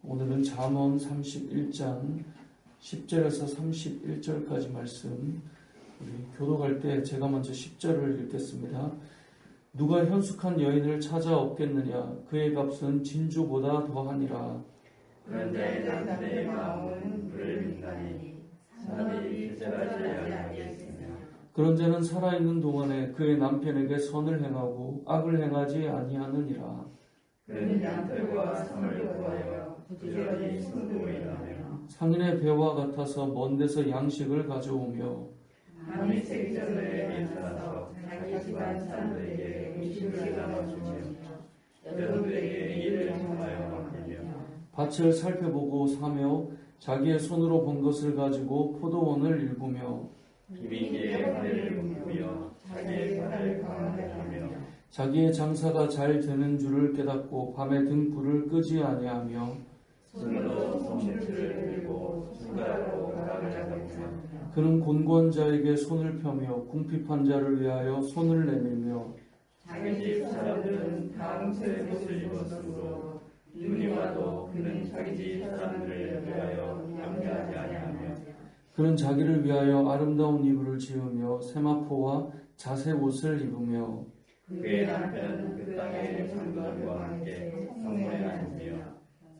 오늘은 잠언 31장 10절에서 31절까지 말씀, 우리 교독할 때 제가 먼저 10절을 읽겠습니다. 누가 현숙한 여인을 찾아 얻겠느냐? 그의 값은 진주보다 더하니라. 그런 자의 남편의 마음은 불을 민다니 사람이 기절하지 아니하겠으며 그런 자는 살아있는 동안에 그의 남편에게 선을 행하고 악을 행하지 아니하느니라. 그는 양털과 상을 구하여 부지런히 순도인하며 상인의 배와 같아서 먼 데서 양식을 가져오며 밤이 새기 전에 일어나서 자기 집안 사람들에게 음식을 나눠주며 여성들에게 일을 행하여 맡기며 밭을 살펴보고 사며 자기의 손으로 번 것을 가지고 포도원을 일구며 비비기에 발을 묶으며 자기의 발을 강하게 자기의 장사가 잘 되는 줄을 깨닫고 밤에 등불을 끄지 아니하며 손으로 솜씨를 들고 손가락으로 가락을 잡으며 그는 곤고한 자에게 손을 펴며 궁핍한 자를 위하여 손을 내밀며 자기 집 사람들은 다음새 옷을 입었으므로 눈이 와도 그는 자기 집 사람들을 위하여 양보하지 아니하며 그는 자기를 위하여 아름다운 이불을 지으며 세마포와 자색 옷을 입으며 그의 남편은 그 땅의 장관과 함께 성문에 앉으며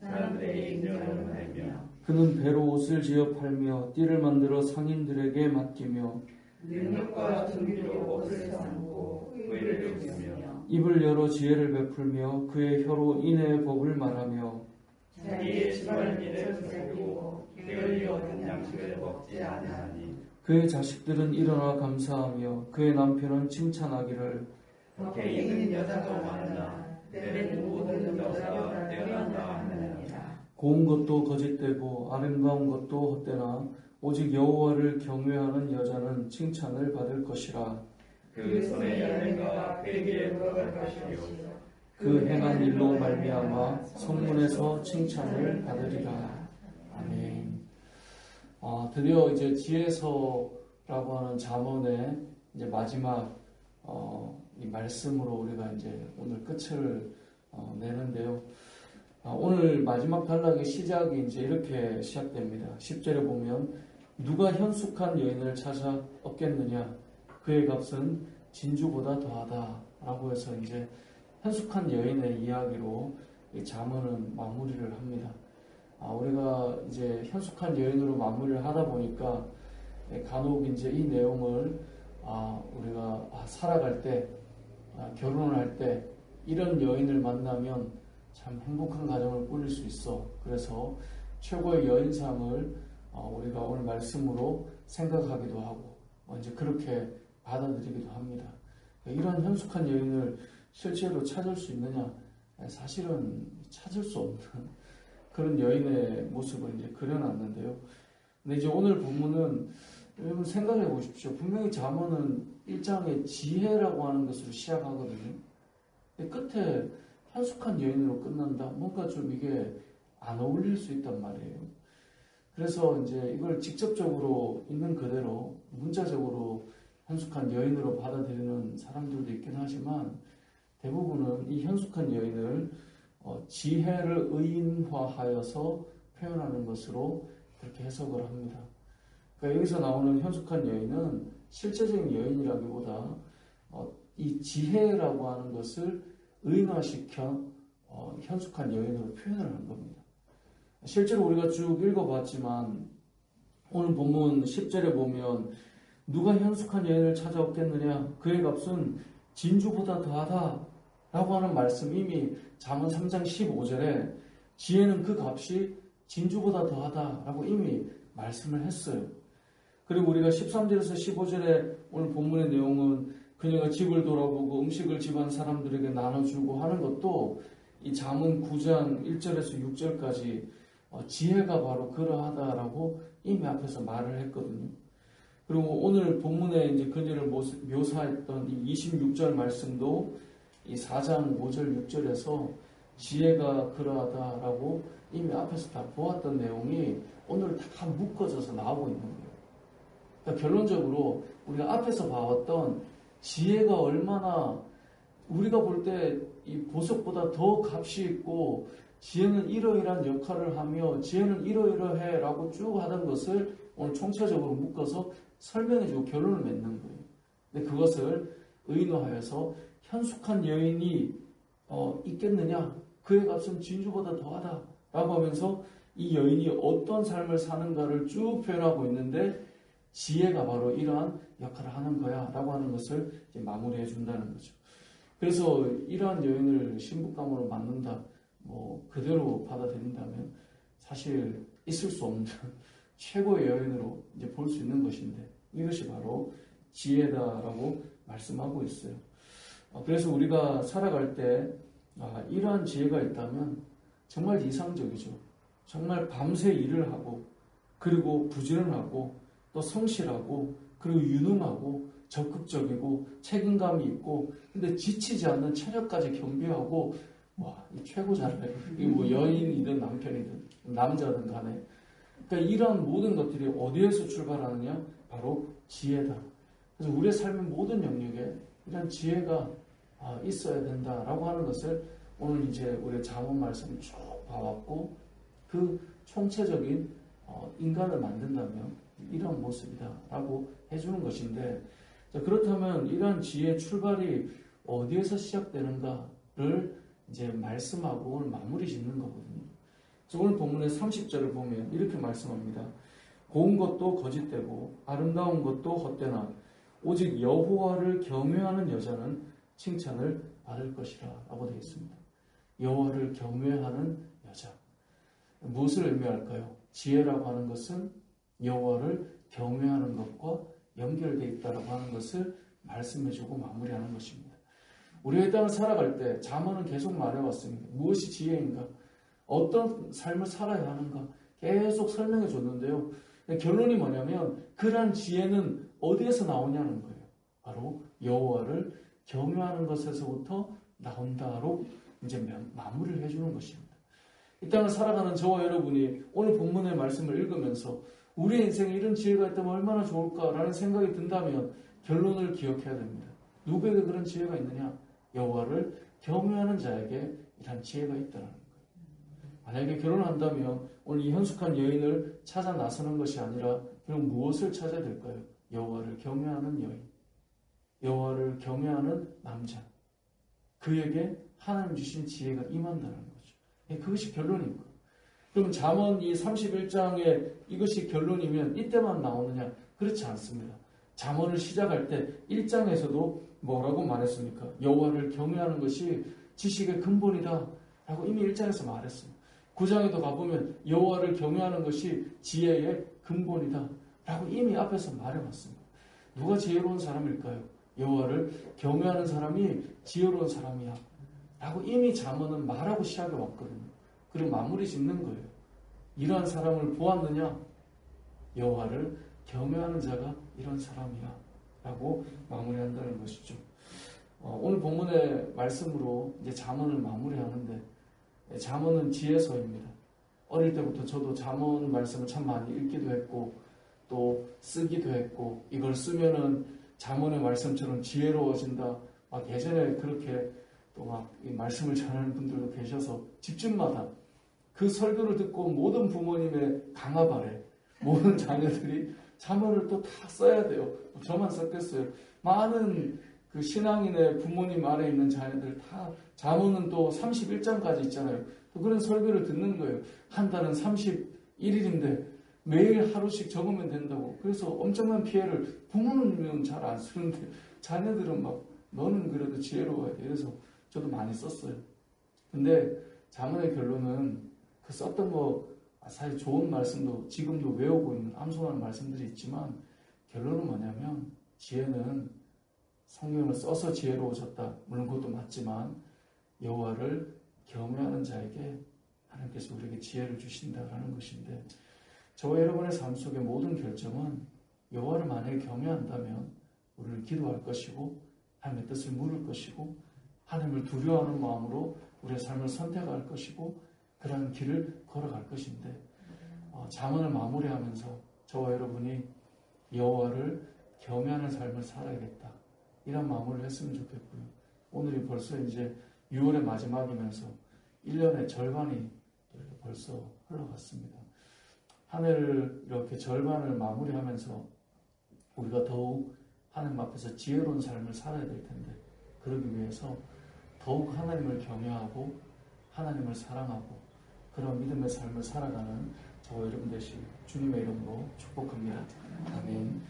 사람들에게 인정을 하며 그는 배로 옷을 지어 팔며 띠를 만들어 상인들에게 맡기며 능력과 준비로 옷을 삼고 의를 입으며 입을 열어 지혜를 베풀며 그의 혀로 인애의 법을 말하며 자기의 주말일을 지키고 게을리 얻은 양식을 먹지 아니하니 그의 자식들은 일어나 감사하며 그의 남편은 칭찬하기를 덕에 있는 여자가 많으나 때는 모든 여자가 뛰어난다 하느니라. 고운 것도 거짓되고 아름다운 것도 헛되나 오직 여호와를 경외하는 여자는 칭찬을 받을 것이라. 그 손의 열매가 그에게 돌아갈 것이요 그 행한 일로 말미암아 성문에서 칭찬을 받으리라. 아멘. 드디어 이제 지혜서라고 하는 잠언의 이제 마지막 이 말씀으로 우리가 이제 오늘 끝을 내는데요. 오늘 마지막 단락의 시작이 이제 이렇게 시작됩니다. 10절에 보면 누가 현숙한 여인을 찾아 얻겠느냐? 그의 값은 진주보다 더하다. 라고 해서 이제 현숙한 여인의 이야기로 이 잠언은 마무리를 합니다. 우리가 이제 현숙한 여인으로 마무리를 하다 보니까 간혹 이제 이 내용을 우리가 살아갈 때, 결혼을 할 때 이런 여인을 만나면 참 행복한 가정을 꾸릴 수 있어. 그래서 최고의 여인상을 우리가 오늘 말씀으로 생각하기도 하고 이제 그렇게 받아들이기도 합니다. 이런 현숙한 여인을 실제로 찾을 수 있느냐? 사실은 찾을 수 없는 그런 여인의 모습을 이제 그려놨는데요. 근데 이제 오늘 본문은 여러분 생각해 보십시오. 분명히 잠언은 1장에 지혜라고 하는 것으로 시작하거든요. 근데 끝에 현숙한 여인으로 끝난다? 뭔가 좀 이게 안 어울릴 수 있단 말이에요. 그래서 이제 이걸 직접적으로 있는 그대로 문자적으로 현숙한 여인으로 받아들이는 사람들도 있긴 하지만 대부분은 이 현숙한 여인을 지혜를 의인화하여서 표현하는 것으로 그렇게 해석을 합니다. 그러니까 여기서 나오는 현숙한 여인은 실제적인 여인이라기보다 이 지혜라고 하는 것을 의인화시켜 현숙한 여인으로 표현을 한 겁니다. 실제로 우리가 쭉 읽어봤지만 오늘 본문 10절에 보면 누가 현숙한 여인을 찾아 얻겠느냐? 그의 값은 진주보다 더하다 라고 하는 말씀 이미 잠언 3장 15절에 지혜는 그 값이 진주보다 더하다 라고 이미 말씀을 했어요. 그리고 우리가 13절에서 15절에 오늘 본문의 내용은 그녀가 집을 돌아보고 음식을 집안 사람들에게 나눠주고 하는 것도 이 잠언 9장 1절에서 6절까지 지혜가 바로 그러하다라고 이미 앞에서 말을 했거든요. 그리고 오늘 본문에 이제 그녀를 묘사했던 이 26절 말씀도 이 4장 5절 6절에서 지혜가 그러하다라고 이미 앞에서 다 보았던 내용이 오늘 다 묶어져서 나오고 있는 거예요. 그러니까 결론적으로 우리가 앞에서 봐왔던 지혜가 얼마나 우리가 볼 때 이 보석보다 더 값이 있고 지혜는 이러이러한 역할을 하며 지혜는 이러이러해 라고 쭉 하던 것을 오늘 총체적으로 묶어서 설명해주고 결론을 맺는 거예요. 근데 그것을 의노하여서 현숙한 여인이 있겠느냐? 그의 값은 진주보다 더하다 라고 하면서 이 여인이 어떤 삶을 사는가를 쭉 표현하고 있는데 지혜가 바로 이러한 역할을 하는 거야 라고 하는 것을 이제 마무리해 준다는 거죠. 그래서 이러한 여인을 신부감으로 만든다, 그대로 받아들인다면 사실 있을 수 없는 최고의 여인으로 이제 볼 수 있는 것인데 이것이 바로 지혜다라고 말씀하고 있어요. 그래서 우리가 살아갈 때 이러한 지혜가 있다면 정말 이상적이죠. 정말 밤새 일을 하고 그리고 부지런하고 또 성실하고 그리고 유능하고 적극적이고 책임감이 있고 근데 지치지 않는 체력까지 겸비하고 이 최고잖아요. 이게 여인이든 남편이든 남자든 간에 그러니까 이러한 모든 것들이 어디에서 출발하느냐? 바로 지혜다. 그래서 우리의 삶의 모든 영역에 이런 지혜가 있어야 된다라고 하는 것을 오늘 이제 우리의 잠언 말씀을 쭉 봐왔고 그 총체적인 인간을 만든다면 이런 모습이다라고 해주는 것인데 그렇다면 이러한 지혜의 출발이 어디에서 시작되는가를 이제 말씀하고 오늘 마무리 짓는 거거든요. 그래서 오늘 본문의 30절을 보면 이렇게 말씀합니다. 고운 것도 거짓되고 아름다운 것도 헛되나 오직 여호와를 경외하는 여자는 칭찬을 받을 것이라 라고 되어 있습니다. 여호와를 경외하는 여자. 무엇을 의미할까요? 지혜라고 하는 것은 여호와를 경외하는 것과 연결되어 있다라고 하는 것을 말씀해주고 마무리하는 것입니다. 우리가 이 땅을 살아갈 때 잠언은 계속 말해왔습니다. 무엇이 지혜인가? 어떤 삶을 살아야 하는가? 계속 설명해 줬는데요. 결론이 뭐냐면 그러한 지혜는 어디에서 나오냐는 거예요. 바로 여호와를 경외하는 것에서부터 나온다로 이제 마무리를 해주는 것입니다. 이 땅을 살아가는 저와 여러분이 오늘 본문의 말씀을 읽으면서 우리의 인생에 이런 지혜가 있다면 얼마나 좋을까라는 생각이 든다면 결론을 기억해야 됩니다. 누구에게 그런 지혜가 있느냐? 여호와를 경외하는 자에게 이런 지혜가 있다는 거예요. 만약에 결혼한다면 오늘 이 현숙한 여인을 찾아 나서는 것이 아니라 그럼 무엇을 찾아야 될까요? 여호와를 경외하는 여인, 여호와를 경외하는 남자, 그에게 하나님 주신 지혜가 임한다는 거죠. 그것이 결론인 거예요. 그럼 잠언 이 31장에 이것이 결론이면 이때만 나오느냐? 그렇지 않습니다. 잠언을 시작할 때 1장에서도 뭐라고 말했습니까? 여호와를 경외하는 것이 지식의 근본이다 라고 이미 1장에서 말했습니다. 9장에도 가보면 여호와를 경외하는 것이 지혜의 근본이다 라고 이미 앞에서 말해왔습니다. 누가 지혜로운 사람일까요? 여호와를 경외하는 사람이 지혜로운 사람이야 라고 이미 잠언은 말하고 시작해 왔거든요. 그리고 마무리 짓는 거예요. 이러한 사람을 보았느냐? 여호와를 경외하는 자가 이런 사람이야 라고 마무리한다는 것이죠. 오늘 본문의 말씀으로 이제 잠언을 마무리하는데 잠언은 지혜서입니다. 어릴 때부터 저도 잠언 말씀을 참 많이 읽기도 했고 또 쓰기도 했고 이걸 쓰면은 잠언의 말씀처럼 지혜로워진다. 막 예전에 그렇게 또 막 이 말씀을 전하는 분들도 계셔서 집집마다 그 설교를 듣고 모든 부모님의 강압 아래 모든 자녀들이 잠언을 또 다 써야 돼요. 저만 썼겠어요. 많은 그 신앙인의 부모님 아래 있는 자녀들 다 잠언은 또 31장까지 있잖아요. 또 그런 설교를 듣는 거예요. 한 달은 31일인데 매일 하루씩 적으면 된다고. 그래서 엄청난 피해를 부모님은 잘 안 쓰는데 자녀들은 막 너는 그래도 지혜로워야 돼. 그래서 저도 많이 썼어요. 근데 잠언의 결론은 그 썼던 거 사실 좋은 말씀도 지금도 외우고 있는 암송하는 말씀들이 있지만 결론은 뭐냐면 지혜는 성경을 써서 지혜로워졌다. 물론 그것도 맞지만 여호와를 경외하는 자에게 하나님께서 우리에게 지혜를 주신다라는 것인데 저와 여러분의 삶 속의 모든 결정은 여호와를 만약에 경외한다면 우리는 기도할 것이고 하나님의 뜻을 물을 것이고 하나님을 두려워하는 마음으로 우리의 삶을 선택할 것이고 그런 길을 걸어갈 것인데 잠언을 마무리하면서 저와 여러분이 여호와를 경외하는 삶을 살아야겠다. 이런 마무리를 했으면 좋겠고요. 오늘이 벌써 이제 6월의 마지막이면서 1년의 절반이 이렇게 벌써 흘러갔습니다. 한 해를 이렇게 절반을 마무리하면서 우리가 더욱 하나님 앞에서 지혜로운 삶을 살아야 될 텐데, 그러기 위해서 더욱 하나님을 경외하고 하나님을 사랑하고 그런 믿음의 삶을 살아가는 저와 여러분 되시길 주님의 이름으로 축복합니다. 아멘.